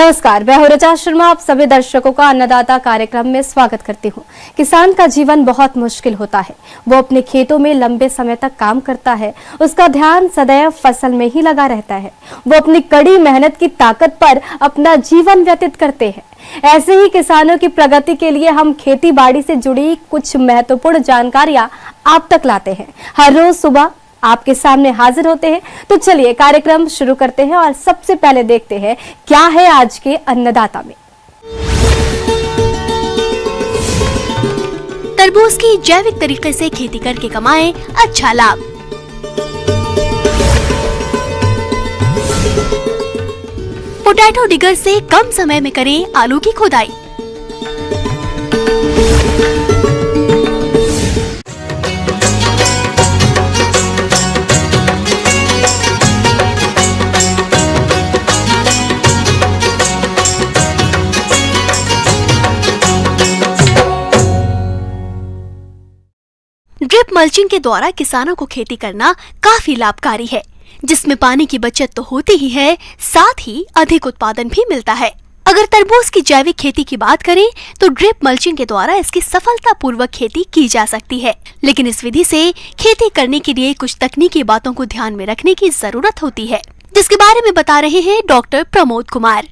नमस्कार, मैं हूं ऋचा शर्मा। आप सभी दर्शकों का अन्नदाता कार्यक्रम में स्वागत करती हूं। किसान का जीवन बहुत मुश्किल होता है। वो अपने खेतों में लंबे समय तक काम करता है, उसका ध्यान सदैव फसल में ही लगा रहता है। वो अपनी कड़ी मेहनत की ताकत पर अपना जीवन व्यतीत करते हैं। ऐसे ही किसानों की प्रगति के लिए हम खेती बाड़ी से जुड़ी कुछ महत्वपूर्ण जानकारियां आप तक लाते हैं। हर रोज सुबह आपके सामने हाजिर होते हैं। तो चलिए कार्यक्रम शुरू करते हैं और सबसे पहले देखते हैं क्या है आज के अन्नदाता में। तरबूज की जैविक तरीके से खेती करके कमाएं अच्छा लाभ। पोटैटो डिगर से कम समय में करें आलू की खुदाई। ड्रिप मल्चिंग के द्वारा किसानों को खेती करना काफी लाभकारी है, जिसमें पानी की बचत तो होती ही है, साथ ही अधिक उत्पादन भी मिलता है। अगर तरबूज की जैविक खेती की बात करें तो ड्रिप मल्चिंग के द्वारा इसकी सफलतापूर्वक खेती की जा सकती है, लेकिन इस विधि से खेती करने के लिए कुछ तकनीकी बातों को ध्यान में रखने की जरूरत होती है, जिसके बारे में बता रहे हैं डॉक्टर प्रमोद कुमार।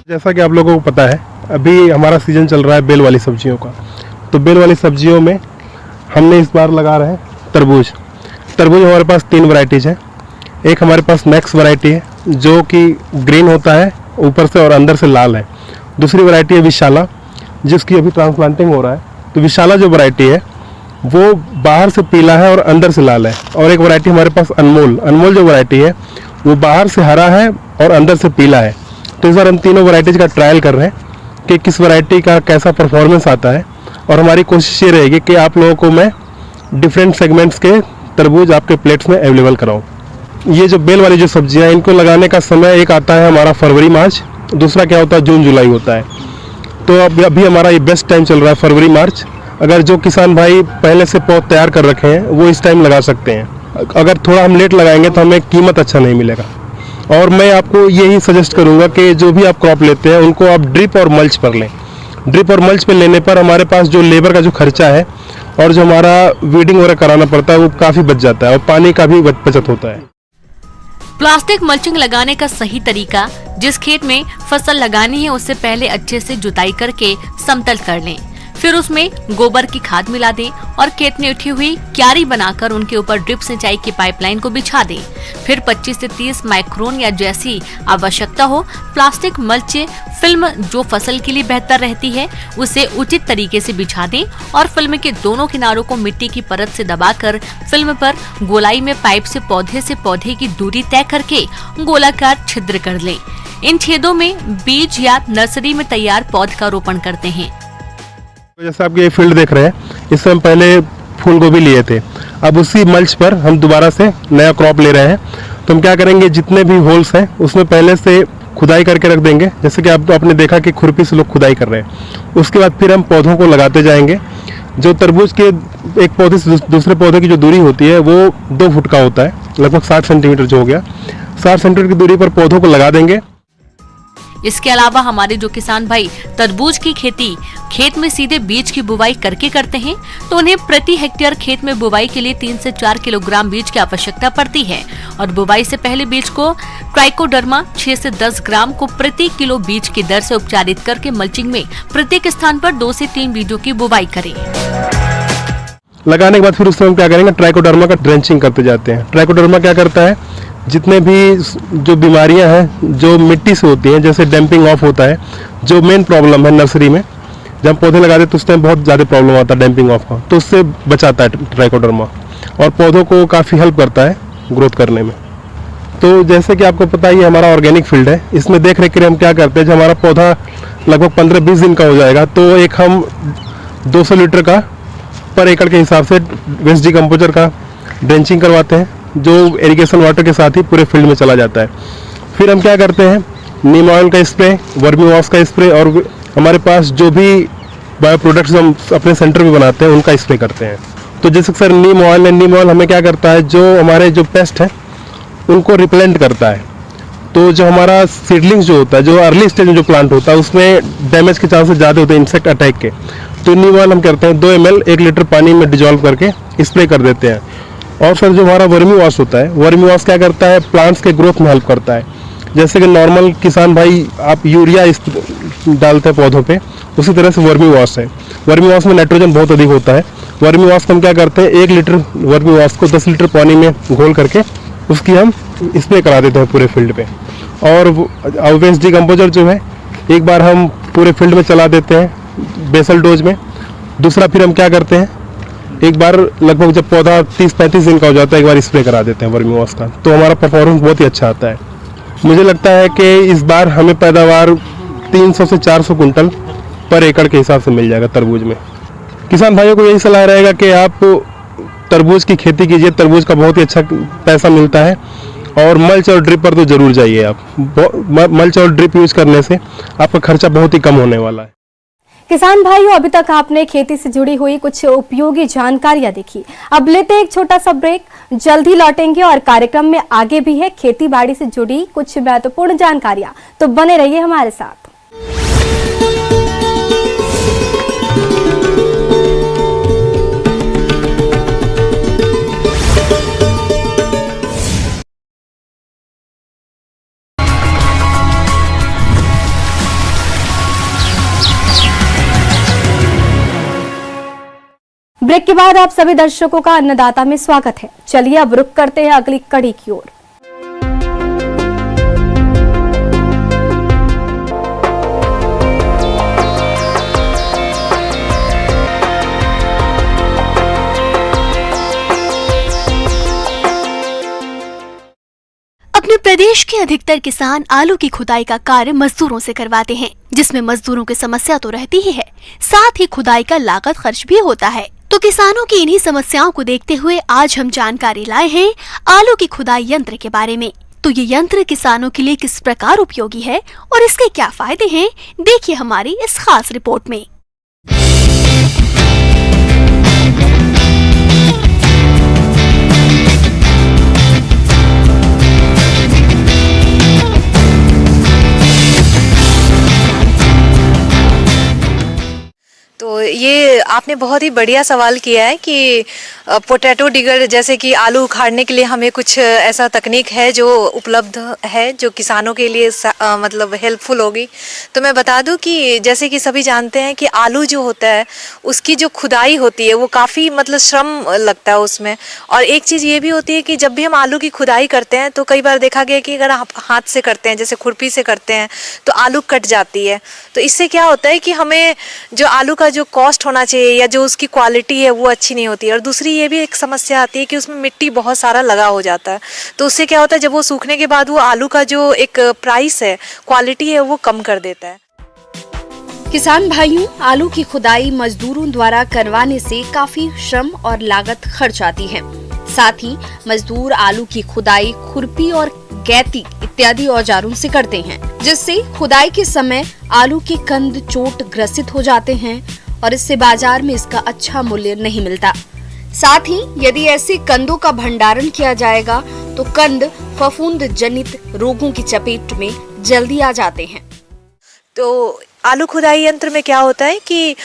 जैसा कि आप लोगों को पता है, अभी हमारा सीजन चल रहा है बेल वाली सब्जियों का। तो बेल वाली सब्जियों में हमने इस बार लगा रहे हैं तरबूज। हमारे पास 3 वैरायटीज है। एक हमारे पास मैक्स वैरायटी है जो कि ग्रीन होता है ऊपर से और अंदर से लाल है। दूसरी वैरायटी है विशाला, जिसकी अभी ट्रांसप्लांटिंग हो रहा है। तो विशाला जो वैरायटी है वो बाहर से पीला है और अंदर से लाल है। और एक वैरायटी हमारे पास अनमोल जो वैरायटी है वो बाहर से हरा है और अंदर से पीला है। तो इस बार हम तीनों वैरायटीज का ट्रायल कर रहे हैं कि किस वैरायटी का कैसा परफॉर्मेंस आता है। और हमारी कोशिश ये रहेगी कि आप लोगों को मैं डिफरेंट सेगमेंट्स के तरबूज आपके प्लेट्स में अवेलेबल कराऊं। ये जो बेल वाली जो सब्जियां हैं, इनको लगाने का समय एक आता है हमारा फरवरी मार्च, दूसरा क्या होता है जून जुलाई होता है। तो अभी हमारा ये बेस्ट टाइम चल रहा है फरवरी मार्च। अगर जो किसान भाई पहले से पौध तैयार कर रखे हैं वो इस टाइम लगा सकते हैं। अगर थोड़ा हम लेट लगाएंगे तो हमें कीमत अच्छा नहीं मिलेगा। और मैं आपको यही सजेस्ट करूंगा कि जो भी आप क्रॉप लेते हैं उनको आप ड्रिप और मल्च पर लें। ड्रिप और मल्च पे लेने पर हमारे पास जो लेबर का जो खर्चा है और जो हमारा वीडिंग वगैरह कराना पड़ता है वो काफ़ी बच जाता है और पानी का भी बचत होता है। प्लास्टिक मल्चिंग लगाने का सही तरीका, जिस खेत में फसल लगानी है उससे पहले अच्छे से जुताई करके समतल कर लें। फिर उसमें गोबर की खाद मिला दें और खेत में उठी हुई क्यारी बनाकर उनके ऊपर ड्रिप सिंचाई की पाइपलाइन को बिछा दें। फिर 25 से 30 माइक्रोन या जैसी आवश्यकता हो प्लास्टिक मल्च फिल्म जो फसल के लिए बेहतर रहती है उसे उचित तरीके से बिछा दें और फिल्म के दोनों किनारों को मिट्टी की परत से दबाकर फिल्म पर गोलाई में पाइप से पौधे की दूरी तय करके गोलाकार छिद्र कर लें। इन छेदों में बीज या नर्सरी में तैयार पौध का रोपण करते हैं। जैसे आप ये फील्ड देख रहे हैं, इससे हम पहले फूल गोभी लिए थे। अब उसी मल्च पर हम दोबारा से नया क्रॉप ले रहे हैं। तो हम क्या करेंगे, जितने भी होल्स हैं उसमें पहले से खुदाई करके रख देंगे, जैसे कि आपने देखा कि खुरपी से लोग खुदाई कर रहे हैं। उसके बाद फिर हम पौधों को लगाते जाएंगे। जो तरबूज के एक पौधे से दूसरे पौधे की जो दूरी होती है वो 2 फुट का होता है, लगभग 60 सेंटीमीटर जो हो गया। 60 सेंटीमीटर की दूरी पर पौधों को लगा देंगे। इसके अलावा हमारे जो किसान भाई तरबूज की खेती खेत में सीधे बीज की बुवाई करके करते हैं तो उन्हें प्रति हेक्टेयर खेत में बुवाई के लिए 3 से 4 किलोग्राम बीज की आवश्यकता पड़ती है। और बुवाई से पहले बीज को ट्राइकोडर्मा 6 से 10 ग्राम को प्रति किलो बीज की दर से उपचारित करके मल्चिंग में प्रत्येक स्थान पर 2 से 3 बीजों की बुवाई करें। लगाने के बाद फिर उसमें हम क्या करेंगे, ट्राइकोडर्मा का ड्रेंचिंग करते जाते हैं। ट्राइकोडर्मा क्या करता है, जितने भी जो बीमारियां हैं जो मिट्टी से होती हैं, जैसे डैम्पिंग ऑफ होता है, जो मेन प्रॉब्लम है नर्सरी में जब पौधे लगा देते तो उस टाइम बहुत ज़्यादा प्रॉब्लम आता है डैम्पिंग ऑफ का, तो उससे बचाता है ट्राइकोडर्मा और पौधों को काफ़ी हेल्प करता है ग्रोथ करने में। तो जैसे कि आपको पता है ये हमारा ऑर्गेनिक फील्ड है, इसमें देख रेख के लिए हम क्या करते हैं, जब हमारा पौधा लगभग 15-20 दिन का हो जाएगा तो एक हम 200 लीटर का पर एकड़ के हिसाब से वेस्ट डिकम्पोजर का ड्रेंचिंग करवाते हैं, जो इरिगेशन वाटर के साथ ही पूरे फील्ड में चला जाता है। फिर हम क्या करते हैं नीम ऑयल का स्प्रे, वर्मी वॉश का स्प्रे, और हमारे पास जो भी बायो प्रोडक्ट्स हम अपने सेंटर में बनाते हैं उनका स्प्रे करते हैं। तो जैसे सर नीम ऑयल है, नीम ऑयल हमें क्या करता है, जो हमारे जो पेस्ट हैं उनको रिपेलेंट करता है। तो जो हमारा सीडलिंग्स जो होता है, जो अर्ली स्टेज में जो प्लांट होता है, उसमें डैमेज के चांसेस ज़्यादा होते हैं इंसेक्ट अटैक के। तो नीम ऑयल हम करते हैं 2 ml 1 लीटर पानी में डिजोल्व करके स्प्रे कर देते हैं। और सर जो हमारा वर्मी वॉश होता है, वर्मी वॉश क्या करता है, प्लांट्स के ग्रोथ में हेल्प करता है। जैसे कि नॉर्मल किसान भाई आप यूरिया डालते हैं पौधों पे, उसी तरह से वर्मी वॉश है। वर्मी वॉश में नाइट्रोजन बहुत अधिक होता है। वर्मी वॉश को हम क्या करते हैं, 1 लीटर वर्मी वॉश को 10 लीटर पानी में घोल करके उसकी हम स्प्रे करा देते हैं पूरे फील्ड पे। और वेस्ट डिकम्पोजर जो है एक बार हम पूरे फील्ड में चला देते हैं बेसल डोज में। दूसरा फिर हम क्या करते हैं, एक बार लगभग जब पौधा 30-35 दिन का हो जाता है एक बार स्प्रे करा देते हैं वर्मी वॉश का। तो हमारा परफॉर्मेंस बहुत ही अच्छा आता है। मुझे लगता है कि इस बार हमें पैदावार 300 से 400 कुंटल पर एकड़ के हिसाब से मिल जाएगा तरबूज में। किसान भाइयों को यही सलाह रहेगा कि आप तरबूज की खेती कीजिए, तरबूज का बहुत ही अच्छा पैसा मिलता है। और मल्च और ड्रिप पर तो जरूर जाइए आप। मल्च और ड्रिप यूज करने से आपका खर्चा बहुत ही कम होने वाला है। किसान भाइयों, अभी तक आपने खेती से जुड़ी हुई कुछ उपयोगी जानकारियां देखी। अब लेते हैं एक छोटा सा ब्रेक, जल्द ही लौटेंगे और कार्यक्रम में आगे भी है खेती बाड़ी से जुड़ी कुछ महत्वपूर्ण जानकारियां, तो बने रहिए हमारे साथ। ब्रेक के बाद आप सभी दर्शकों का अन्नदाता में स्वागत है। चलिए अब रुक करते हैं अगली कड़ी की ओर। अपने प्रदेश के अधिकतर किसान आलू की खुदाई का कार्य मजदूरों से करवाते हैं, जिसमें मजदूरों की समस्या तो रहती ही है, साथ ही खुदाई का लागत खर्च भी होता है। तो किसानों की इन्हीं समस्याओं को देखते हुए आज हम जानकारी लाए हैं आलू की खुदाई यंत्र के बारे में। तो ये यंत्र किसानों के लिए किस प्रकार उपयोगी है और इसके क्या फायदे हैं, देखिए हमारी इस खास रिपोर्ट में। तो ये आपने बहुत ही बढ़िया सवाल किया है कि पोटैटो डिगर जैसे कि आलू उखाड़ने के लिए हमें कुछ ऐसा तकनीक है जो उपलब्ध है जो किसानों के लिए मतलब हेल्पफुल होगी। तो मैं बता दूं कि जैसे कि सभी जानते हैं कि आलू जो होता है उसकी जो खुदाई होती है वो काफ़ी मतलब श्रम लगता है उसमें। और एक चीज़ ये भी होती है कि जब भी हम आलू की खुदाई करते हैं तो कई बार देखा गया कि अगर आप हाथ से करते हैं, जैसे खुरपी से करते हैं, तो आलू कट जाती है। तो इससे क्या होता है कि हमें जो आलू का जो कॉस्ट होना चाहिए या जो उसकी क्वालिटी है वो अच्छी नहीं होती है। और दूसरी ये भी एक समस्या आती है कि उसमें मिट्टी बहुत सारा लगा हो जाता है। तो उससे क्या होता है, जब वो सूखने के बाद वो आलू का जो एक प्राइस है, क्वालिटी है, वो कम कर देता है। किसान भाइयों, आलू की खुदाई मजदूरों द्वारा करवाने से काफी श्रम और लागत खर्च आती है। साथ ही मजदूर आलू की खुदाई खुरपी और गैती इत्यादि औजारों से करते हैं, जिससे खुदाई के समय आलू के कंद चोट ग्रसित हो जाते हैं और इससे बाजार में इसका अच्छा मूल्य नहीं मिलता। साथ ही यदि ऐसे कंदों का भंडारण किया जाएगा तो कंद फफूंद जनित रोगों की चपेट में जल्दी आ जाते हैं। तो आलू खुदाई यंत्र में क्या होता है कि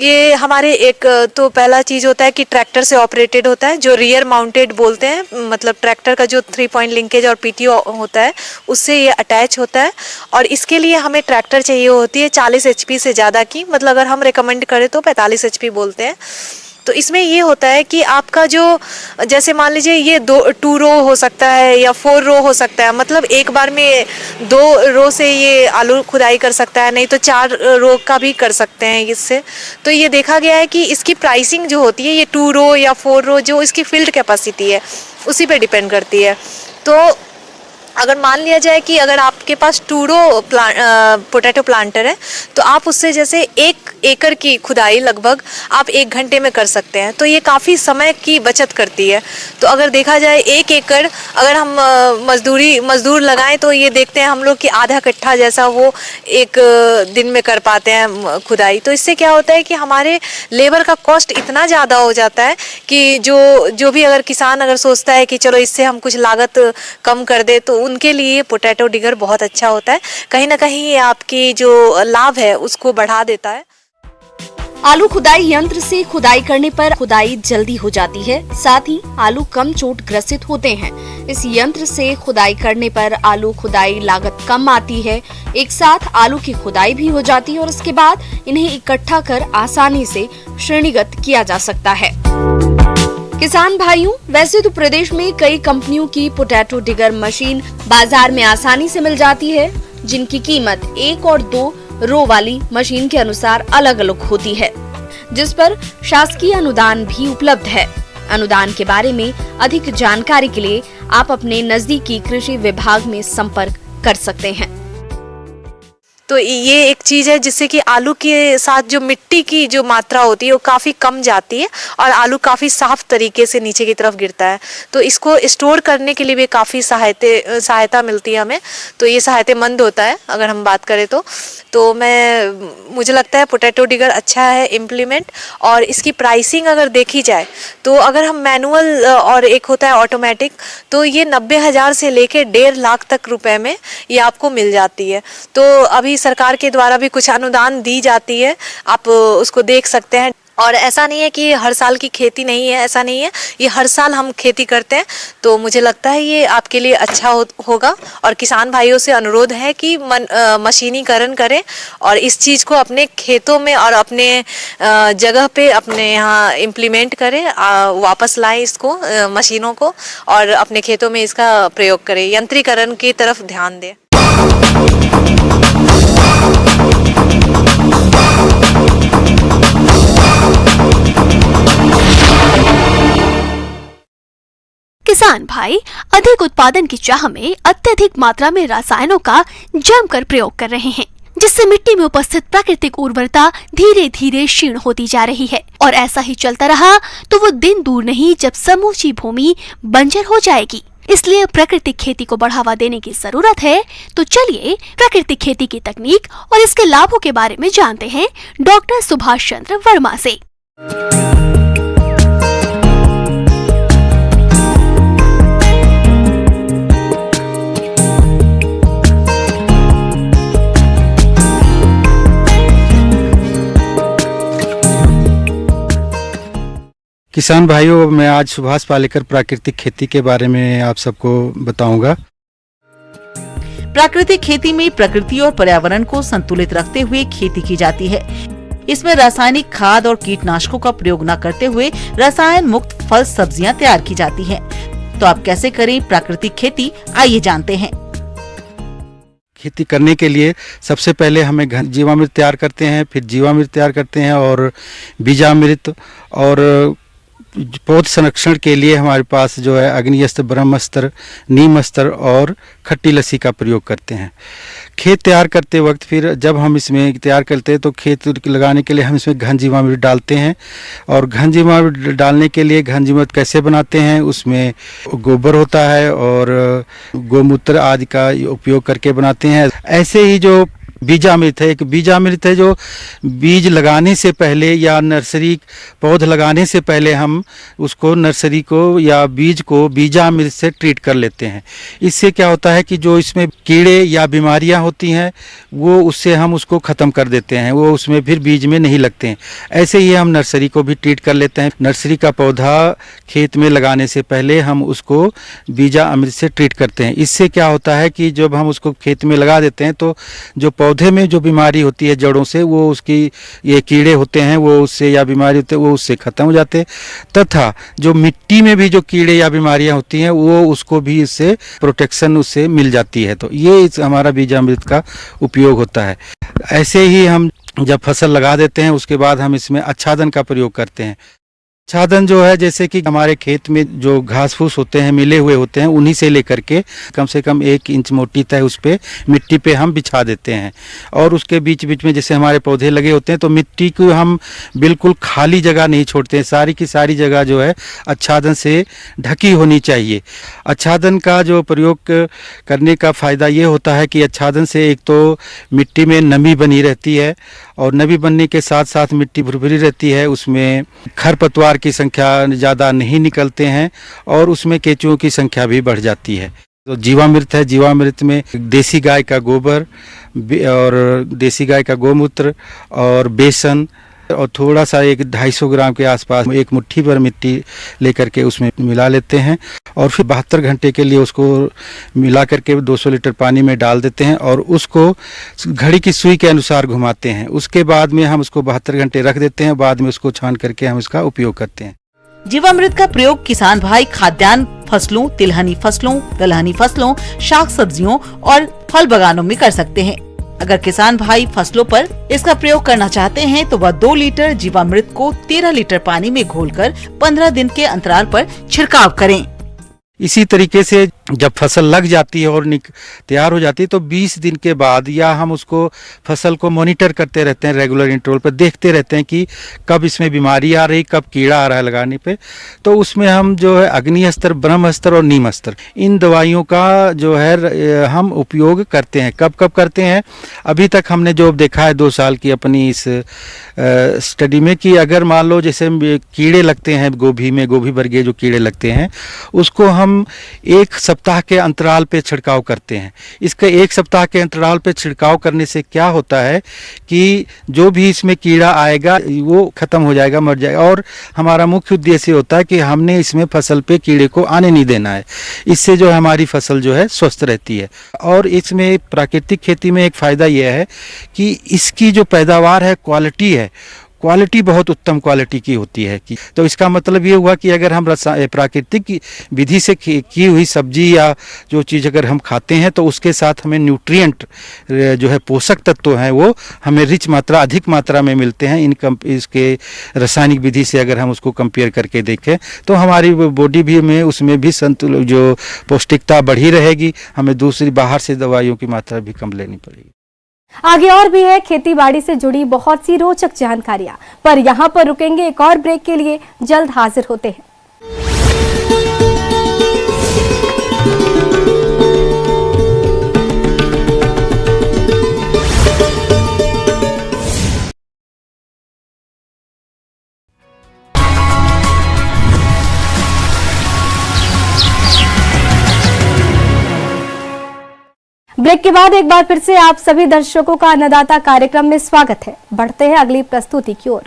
ये हमारे एक तो पहला चीज़ होता है कि ट्रैक्टर से ऑपरेटेड होता है, जो रियर माउंटेड बोलते हैं, मतलब ट्रैक्टर का जो 3 पॉइंट लिंकेज और पीटीओ होता है उससे ये अटैच होता है। और इसके लिए हमें ट्रैक्टर चाहिए होती है 40 HP से ज़्यादा की, मतलब अगर हम रिकमेंड करें तो 45 HP बोलते हैं। तो इसमें ये होता है कि आपका जो जैसे मान लीजिए ये 2 रो हो सकता है या 4 रो हो सकता है, मतलब एक बार में 2 रो से ये आलू खुदाई कर सकता है, नहीं तो 4 रो का भी कर सकते हैं इससे। तो ये देखा गया है कि इसकी प्राइसिंग जो होती है ये 2 रो या 4 रो जो इसकी फील्ड कैपेसिटी है उसी पे डिपेंड करती है। तो अगर मान लिया जाए कि अगर आप आपके पास टूरो पोटैटो प्लांटर है तो आप उससे जैसे 1 एकड़ की खुदाई लगभग आप 1 घंटे में कर सकते हैं। तो ये काफ़ी समय की बचत करती है। तो अगर देखा जाए 1 एकड़ अगर हम मजदूर लगाएं तो ये देखते हैं हम लोग कि आधा कट्ठा जैसा वो 1 दिन में कर पाते हैं खुदाई। तो इससे क्या होता है कि हमारे लेबर का कॉस्ट इतना ज़्यादा हो जाता है कि जो भी अगर किसान अगर सोचता है कि चलो इससे हम कुछ लागत कम कर दे तो उनके लिए पोटैटो डिगर बहुत अच्छा होता है। कहीं ना कहीं ये आपकी जो लाभ है उसको बढ़ा देता है। आलू खुदाई यंत्र से खुदाई करने पर खुदाई जल्दी हो जाती है, साथ ही आलू कम चोट ग्रसित होते हैं। इस यंत्र से खुदाई करने पर आलू खुदाई लागत कम आती है। एक साथ आलू की खुदाई भी हो जाती है और उसके बाद इन्हें इकट्ठा कर आसानी से श्रेणीगत किया जा सकता है। किसान भाइयों, वैसे तो प्रदेश में कई कंपनियों की पोटैटो डिगर मशीन बाजार में आसानी से मिल जाती है, जिनकी कीमत 1 और 2 रो वाली मशीन के अनुसार अलग अलग होती है, जिस पर शासकीय अनुदान भी उपलब्ध है। अनुदान के बारे में अधिक जानकारी के लिए आप अपने नजदीकी कृषि विभाग में संपर्क कर सकते हैं। तो ये एक चीज़ है जिससे कि आलू के साथ जो मिट्टी की जो मात्रा होती है वो काफ़ी कम जाती है और आलू काफ़ी साफ तरीके से नीचे की तरफ गिरता है। तो इसको स्टोर करने के लिए भी काफ़ी सहायता मिलती है हमें। तो ये सहायतामंद होता है अगर हम बात करें तो मुझे लगता है पोटैटो डिगर अच्छा है इम्प्लीमेंट। और इसकी प्राइसिंग अगर देखी जाए तो अगर हम मैनुअल और एक होता है ऑटोमेटिक, तो ये 90,000 से लेके 1.5 लाख तक रुपए में ये आपको मिल जाती है। तो अभी सरकार के द्वारा भी कुछ अनुदान दी जाती है, आप उसको देख सकते हैं। और ऐसा नहीं है कि हर साल की खेती नहीं है, ऐसा नहीं है, ये हर साल हम खेती करते हैं। तो मुझे लगता है ये आपके लिए अच्छा होगा। और किसान भाइयों से अनुरोध है कि मशीनीकरण करें और इस चीज़ को अपने खेतों में और अपने जगह पे अपने यहाँ इम्प्लीमेंट करें, वापस लाएं इसको मशीनों को और अपने खेतों में इसका प्रयोग करें, यंत्रीकरण की तरफ ध्यान दें। किसान भाई अधिक उत्पादन की चाह में अत्यधिक मात्रा में रसायनों का जमकर प्रयोग कर रहे हैं, जिससे मिट्टी में उपस्थित प्राकृतिक उर्वरता धीरे धीरे क्षीण होती जा रही है। और ऐसा ही चलता रहा तो वो दिन दूर नहीं जब समूची भूमि बंजर हो जाएगी। इसलिए प्राकृतिक खेती को बढ़ावा देने की जरूरत है। तो चलिए प्राकृतिक खेती की तकनीक और इसके लाभों के बारे में जानते हैं डॉक्टर सुभाष चंद्र वर्मा से। किसान भाइयों, मैं आज सुभाष पालेकर प्राकृतिक खेती के बारे में आप सबको बताऊंगा। प्राकृतिक खेती में प्रकृति और पर्यावरण को संतुलित रखते हुए खेती की जाती है। इसमें रासायनिक खाद और कीटनाशकों का प्रयोग न करते हुए रसायन मुक्त फल सब्जियां तैयार की जाती हैं। तो आप कैसे करें प्राकृतिक खेती, आइए जानते हैं। खेती करने के लिए सबसे पहले हमें जीवामृत तैयार करते हैं, फिर जीवामृत तैयार करते हैं और बीजामृत, और पौध संरक्षण के लिए हमारे पास जो है अग्निअस्त्र, ब्रह्मास्त्र, नीम अस्त्र और खट्टी लस्सी का प्रयोग करते हैं। खेत तैयार करते वक्त फिर जब हम इसमें तैयार करते हैं तो खेत लगाने के लिए हम इसमें घन जीवामृत डालते हैं। और घन जीवामृत डालने के लिए घन जीवामृत कैसे बनाते हैं, उसमें गोबर होता है और गोमूत्र आदि का उपयोग करके बनाते हैं। ऐसे ही जो बीजामृत है, एक बीजामृत है जो बीज लगाने से पहले या नर्सरी पौध लगाने से पहले हम उसको नर्सरी को या बीज को बीजामृत से ट्रीट कर लेते हैं। इससे क्या होता है कि जो इसमें कीड़े या बीमारियां होती हैं वो उससे हम उसको ख़त्म कर देते हैं, वो उसमें फिर बीज में नहीं लगते हैं। ऐसे ही हम नर्सरी को भी ट्रीट कर लेते हैं। नर्सरी का पौधा खेत में लगाने से पहले हम उसको बीजामृत से ट्रीट करते हैं। इससे क्या होता है कि जब हम उसको खेत में लगा देते हैं तो जो पौधे में जो बीमारी होती है जड़ों से, वो उसकी ये कीड़े होते हैं वो उससे या बीमारी होते हैं वो उससे ख़त्म हो जाते हैं, तथा जो मिट्टी में भी जो कीड़े या बीमारियां होती हैं वो उसको भी इससे प्रोटेक्शन उससे मिल जाती है। तो ये हमारा बीजामृत का उपयोग होता है। ऐसे ही हम जब फसल लगा देते हैं उसके बाद हम इसमें आच्छादन का प्रयोग करते हैं। आच्छादन जो है, जैसे कि हमारे खेत में जो घास फूस होते हैं, मिले हुए होते हैं, उन्हीं से लेकर के कम से कम 1 इंच मोटी तय उस पे मिट्टी पे हम बिछा देते हैं। और उसके बीच बीच में जैसे हमारे पौधे लगे होते हैं तो मिट्टी को हम बिल्कुल खाली जगह नहीं छोड़ते हैं, सारी की सारी जगह जो है आच्छादन से ढकी होनी चाहिए। आच्छादन का जो प्रयोग करने का फ़ायदा ये होता है कि आच्छादन से एक तो मिट्टी में नमी बनी रहती है और नमी बनने के साथ साथ मिट्टी भुरभुरी रहती है, उसमें खरपतवार की संख्या ज़्यादा नहीं निकलते हैं और उसमें केंचुओं की संख्या भी बढ़ जाती है। तो जीवामृत है, जीवामृत में देसी गाय का गोबर और देसी गाय का गोमूत्र और बेसन और थोड़ा सा 250 ग्राम के आसपास 1 मुट्ठी भर मिट्टी लेकर के उसमें मिला लेते हैं और फिर 72 घंटे के लिए उसको मिला करके 200 लीटर पानी में डाल देते हैं और उसको घड़ी की सुई के अनुसार घुमाते हैं। उसके बाद में हम उसको 72 घंटे रख देते हैं, बाद में उसको छान करके हम इसका उपयोग करते हैं। जीवामृत का प्रयोग किसान भाई खाद्यान्न फसलों, तिलहनी फसलों, दलहनी फसलों, शाक सब्जियों और फल बागानों में कर सकते हैं। अगर किसान भाई फसलों पर इसका प्रयोग करना चाहते हैं तो वह 2 लीटर जीवामृत को 13 लीटर पानी में घोलकर 15 दिन के अंतराल पर छिड़काव करें। इसी तरीके से जब फसल लग जाती है और तैयार हो जाती है तो 20 दिन के बाद या हम उसको फसल को मॉनिटर करते रहते हैं, रेगुलर इंटरवल पर देखते रहते हैं कि कब इसमें बीमारी आ रही, कब कीड़ा आ रहा है लगाने पे। तो उसमें हम जो है अग्निअस्त्र, ब्रह्मास्त्र और नीमास्त्र, इन दवाइयों का जो है हम उपयोग करते हैं। कब कब करते हैं, अभी तक हमने जो देखा है 2 साल की अपनी इस स्टडी में कि अगर मान लो जैसे कीड़े लगते हैं गोभी में, गोभी वर्गीय जो कीड़े लगते हैं उसको हम 1 सप्ताह के अंतराल पे छिड़काव करते हैं। इसके 1 सप्ताह के अंतराल पे छिड़काव करने से क्या होता है कि जो भी इसमें कीड़ा आएगा वो खत्म हो जाएगा, मर जाएगा। और हमारा मुख्य उद्देश्य होता है कि हमने इसमें फसल पे कीड़े को आने नहीं देना है। इससे जो है हमारी फसल जो है स्वस्थ रहती है। और इसमें प्राकृतिक खेती में एक फ़ायदा यह है कि इसकी जो पैदावार है, क्वालिटी है, क्वालिटी बहुत उत्तम क्वालिटी की होती है कि तो इसका मतलब ये हुआ कि अगर हम प्राकृतिक विधि से की हुई सब्जी या जो चीज़ अगर हम खाते हैं तो उसके साथ हमें न्यूट्रिएंट जो है पोषक तत्व हैं वो हमें अधिक मात्रा में मिलते हैं। इसके रासायनिक विधि से अगर हम उसको कंपेयर करके देखें तो हमारी बॉडी भी में उसमें भी संतुलन जो पौष्टिकता बढ़ी रहेगी, हमें दूसरी बाहर से दवाइयों की मात्रा भी कम लेनी पड़ेगी। आगे और भी है खेती बाड़ी से जुड़ी बहुत सी रोचक जानकारियां, पर यहाँ पर रुकेंगे एक और ब्रेक के लिए, जल्द हाजिर होते हैं। ब्रेक के बाद एक बार फिर से आप सभी दर्शकों का अन्नदाता कार्यक्रम में स्वागत है। बढ़ते हैं अगली प्रस्तुति की ओर।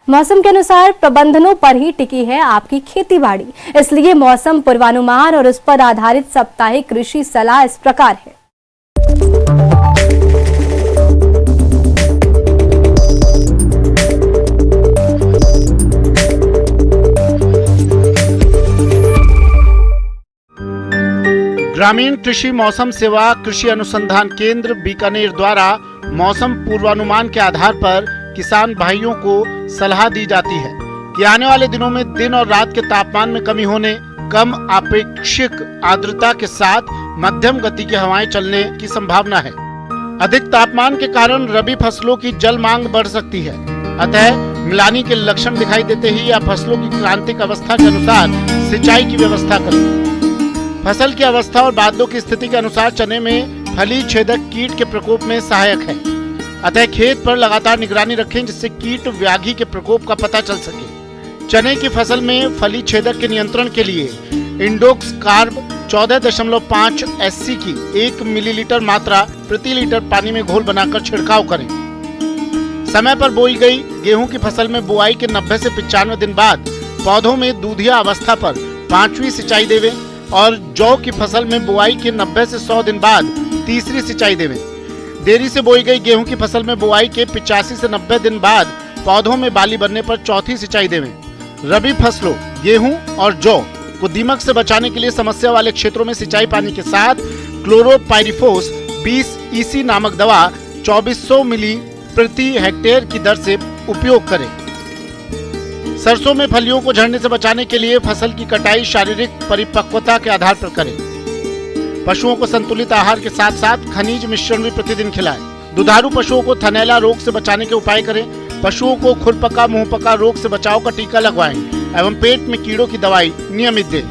मौसम के अनुसार प्रबंधनों पर ही टिकी है आपकी खेतीबाड़ी, इसलिए मौसम पूर्वानुमान और उस पर आधारित साप्ताहिक कृषि सलाह इस प्रकार है। ग्रामीण कृषि मौसम सेवा कृषि अनुसंधान केंद्र बीकानेर द्वारा मौसम पूर्वानुमान के आधार पर किसान भाइयों को सलाह दी जाती है कि आने वाले दिनों में दिन और रात के तापमान में कमी होने, कम आपेक्षिक आर्द्रता के साथ मध्यम गति की हवाएं चलने की संभावना है। अधिक तापमान के कारण रबी फसलों की जल मांग बढ़ सकती है, अतः मिलानी के लक्षण दिखाई देते ही या फसलों की क्रांतिक अवस्था के अनुसार सिंचाई की व्यवस्था करें। फसल की अवस्था और बादलों की स्थिति के अनुसार चने में फली छेदक कीट के प्रकोप में सहायक है, अतः खेत पर लगातार निगरानी रखें जिससे कीट व्याधि के प्रकोप का पता चल सके। चने की फसल में फली छेदक के नियंत्रण के लिए इंडोक्स कार्ब 14.5 SC की 1 मिलीलीटर मात्रा प्रति लीटर पानी में घोल बनाकर छिड़काव करें। समय पर बोई गई गेहूं की फसल में बुआई के 90 से 95 दिन बाद पौधों में दूधिया अवस्था पर 5वीं सिंचाई देवें और जौ की फसल में बुआई के 90 से 100 दिन बाद 3री सिंचाई देवें। देरी से बोई गई गेहूं की फसल में बुआई के 85 से 90 दिन बाद पौधों में बाली बनने पर चौथी सिंचाई देवें। रबी फसलों गेहूं और जौ को दीमक से बचाने के लिए समस्या वाले क्षेत्रों में सिंचाई पानी के साथ क्लोरोपाइरिफोस 20 EC नामक दवा 2400 मिली प्रति हेक्टेयर की दर से उपयोग करें। सरसों में फलियों को झड़ने से बचाने के लिए फसल की कटाई शारीरिक परिपक्वता के आधार पर करें। पशुओं को संतुलित आहार के साथ साथ खनिज मिश्रण भी प्रतिदिन खिलाएं। दुधारू पशुओं को थनैला रोग से बचाने के उपाय करें। पशुओं को खुरपका मुंहपका रोग से बचाव का टीका लगवाएं एवं पेट में कीड़ों की दवाई नियमित दें।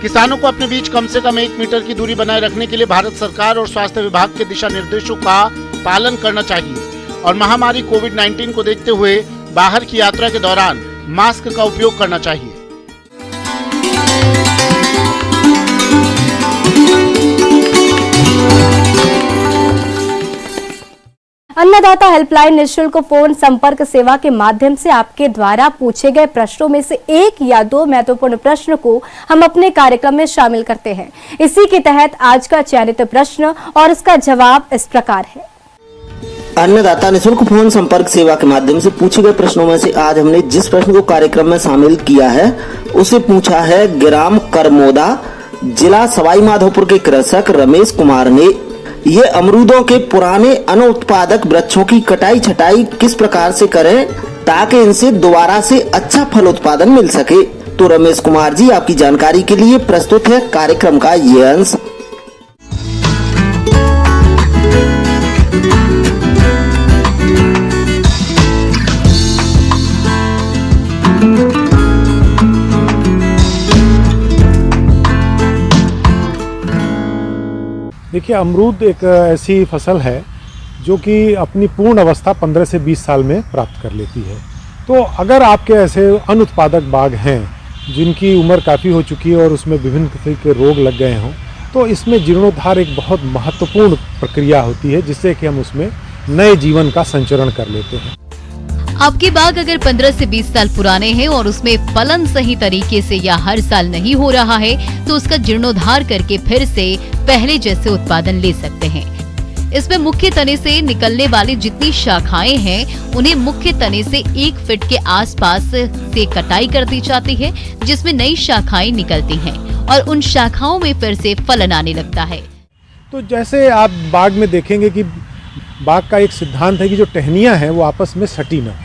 किसानों को अपने बीच कम से कम 1 मीटर की दूरी बनाए रखने के लिए भारत सरकार और स्वास्थ्य विभाग के दिशा निर्देशों का पालन करना चाहिए और महामारी कोविड-19 को देखते हुए बाहर की यात्रा के दौरान मास्क का उपयोग करना चाहिए। अन्नदाता हेल्पलाइन निःशुल्क फोन संपर्क सेवा के माध्यम से आपके द्वारा पूछे गए प्रश्नों में से 1 या 2 महत्वपूर्ण प्रश्न को हम अपने कार्यक्रम में शामिल करते हैं। इसी के तहत आज का चयनित प्रश्न और इसका जवाब इस प्रकार है। अन्नदाता निःशुल्क फोन संपर्क सेवा के माध्यम से पूछे गए प्रश्नों में से आज हमने जिस प्रश्न को कार्यक्रम में शामिल किया है उसे पूछा है ग्राम करमोदा, जिला सवाई माधोपुर के कृषक रमेश कुमार ने। ये अमरूदों के पुराने अनुत्पादक वृक्षों की कटाई छटाई किस प्रकार से करें ताकि इनसे दोबारा से अच्छा फल उत्पादन मिल सके। तो रमेश कुमार जी, आपकी जानकारी के लिए प्रस्तुत है कार्यक्रम का ये अंश। देखिए, अमरूद एक ऐसी फसल है जो कि अपनी पूर्ण अवस्था 15 से 20 साल में प्राप्त कर लेती है। तो अगर आपके ऐसे अनुत्पादक बाग हैं जिनकी उम्र काफ़ी हो चुकी है और उसमें विभिन्न किस्म के रोग लग गए हों, तो इसमें जीर्णोद्धार एक बहुत महत्वपूर्ण प्रक्रिया होती है जिससे कि हम उसमें नए जीवन का संचरण कर लेते हैं। आपके बाग अगर 15 से 20 साल पुराने हैं और उसमें फलन सही तरीके से या हर साल नहीं हो रहा है तो उसका जीर्णोद्धार करके फिर से पहले जैसे उत्पादन ले सकते हैं। इसमें मुख्य तने से निकलने वाली जितनी शाखाएं हैं उन्हें मुख्य तने से 1 फीट के आसपास से कटाई कर दी जाती है, जिसमें नई शाखाएं निकलती हैं और उन शाखाओं में फिर से फलन आने लगता है। तो जैसे आप बाग में देखेंगे कि बाग का एक सिद्धांत है कि जो टहनियाँ हैं वो आपस में सटी ना।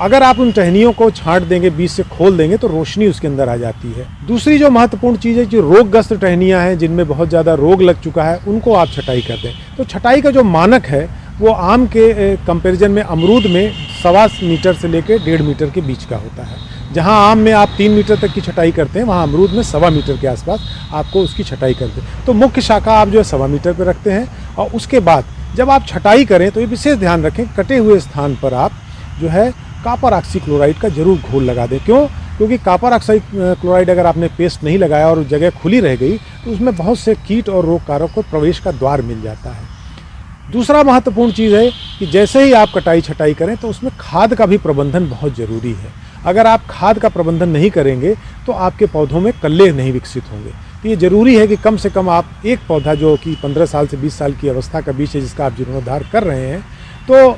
अगर आप उन टहनियों को छांट देंगे, बीच से खोल देंगे तो रोशनी उसके अंदर आ जाती है। दूसरी जो महत्वपूर्ण चीज़ है, जो रोगग्रस्त टहनियाँ हैं जिनमें बहुत ज़्यादा रोग लग चुका है, उनको आप छटाई कर दें। तो छटाई का जो मानक है वो आम के कंपैरिजन में अमरूद में 1.25 मीटर से लेकर 1.5 मीटर के बीच का होता है। जहाँ आम में आप 3 मीटर तक की छटाई करते हैं, वहाँ अमरूद में 1.25 मीटर के आसपास आपको उसकी छटाई कर दें। तो मुख्य शाखा आप जो है 1.25 मीटर पर रखते हैं और उसके बाद जब आप छटाई करें तो ये विशेष ध्यान रखें, कटे हुए स्थान पर आप जो है कॉपर ऑक्सीक्लोराइड का जरूर घोल लगा दें। क्यों? क्योंकि कॉपर ऑक्सीक्लोराइड अगर आपने पेस्ट नहीं लगाया और जगह खुली रह गई तो उसमें बहुत से कीट और रोग कारक को प्रवेश का द्वार मिल जाता है। दूसरा महत्वपूर्ण चीज़ है कि जैसे ही आप कटाई छटाई करें तो उसमें खाद का भी प्रबंधन बहुत ज़रूरी है। अगर आप खाद का प्रबंधन नहीं करेंगे तो आपके पौधों में कल्ले नहीं विकसित होंगे। तो ये ज़रूरी है कि कम से कम आप एक पौधा जो कि 15 साल से 20 साल की अवस्था का बीच है जिसका आप जीर्णोद्धार कर रहे हैं, तो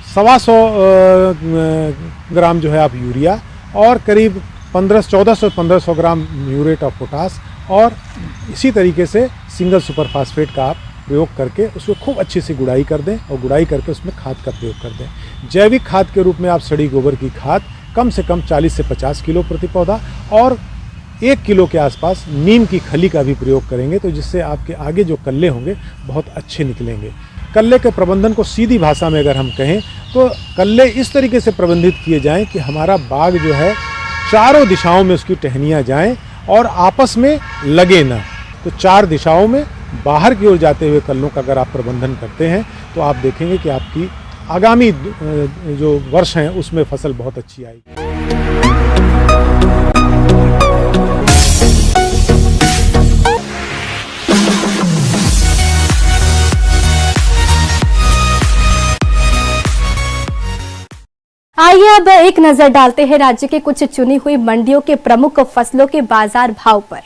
125 ग्राम जो है आप यूरिया और करीब 1400 ग्राम म्यूरेट ऑफ पोटास और इसी तरीके से सिंगल सुपर फास्फेट का आप प्रयोग करके उसको खूब अच्छे से गुड़ाई कर दें और गुड़ाई करके उसमें खाद का प्रयोग कर दें। जैविक खाद के रूप में आप सड़ी गोबर की खाद कम से कम 40 से 50 किलो प्रति पौधा और 1 किलो के आसपास नीम की खली का भी प्रयोग करेंगे, तो जिससे आपके आगे जो कल्ले होंगे बहुत अच्छे निकलेंगे। कल्ले के प्रबंधन को सीधी भाषा में अगर हम कहें तो कल्ले इस तरीके से प्रबंधित किए जाएं कि हमारा बाग जो है चारों दिशाओं में उसकी टहनियाँ जाएं और आपस में लगे ना। तो 4 दिशाओं में बाहर की ओर जाते हुए कल्लों का अगर आप प्रबंधन करते हैं तो आप देखेंगे कि आपकी आगामी जो वर्ष हैं उसमें फसल बहुत अच्छी आएगी। आइए अब एक नजर डालते हैं राज्य के कुछ चुनी हुई मंडियों के प्रमुख फसलों के बाजार भाव पर।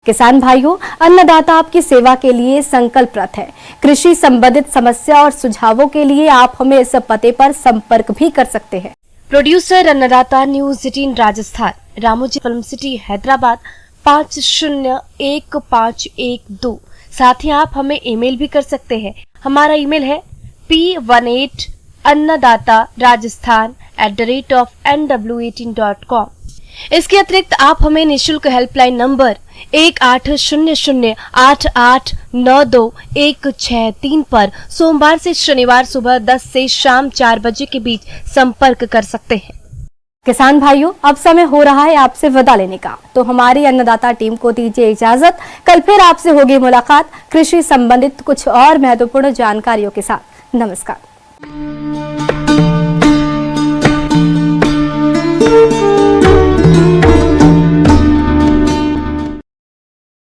किसान भाइयों, अन्नदाता आपकी सेवा के लिए संकल्परत है। कृषि संबंधित समस्या और सुझावों के लिए आप हमें इस पते पर संपर्क भी कर सकते हैं। प्रोड्यूसर अन्नदाता news 18 Rajasthan, Ramoji film city Hyderabad 501512। साथ ही आप हमें ईमेल भी कर सकते हैं। हमारा ईमेल है p18annadattarajasthan@nw18.com। इसके अतिरिक्त आप हमें निशुल्क हेल्पलाइन नंबर 180088921663 पर सोमवार से शनिवार सुबह 10 से शाम 4 बजे के बीच संपर्क कर सकते हैं। किसान भाइयों, अब समय हो रहा है आपसे विदा लेने का, तो हमारी अन्नदाता टीम को दीजिए इजाजत। कल फिर आपसे होगी मुलाकात कृषि संबंधित कुछ और महत्वपूर्ण जानकारियों के साथ। नमस्कार।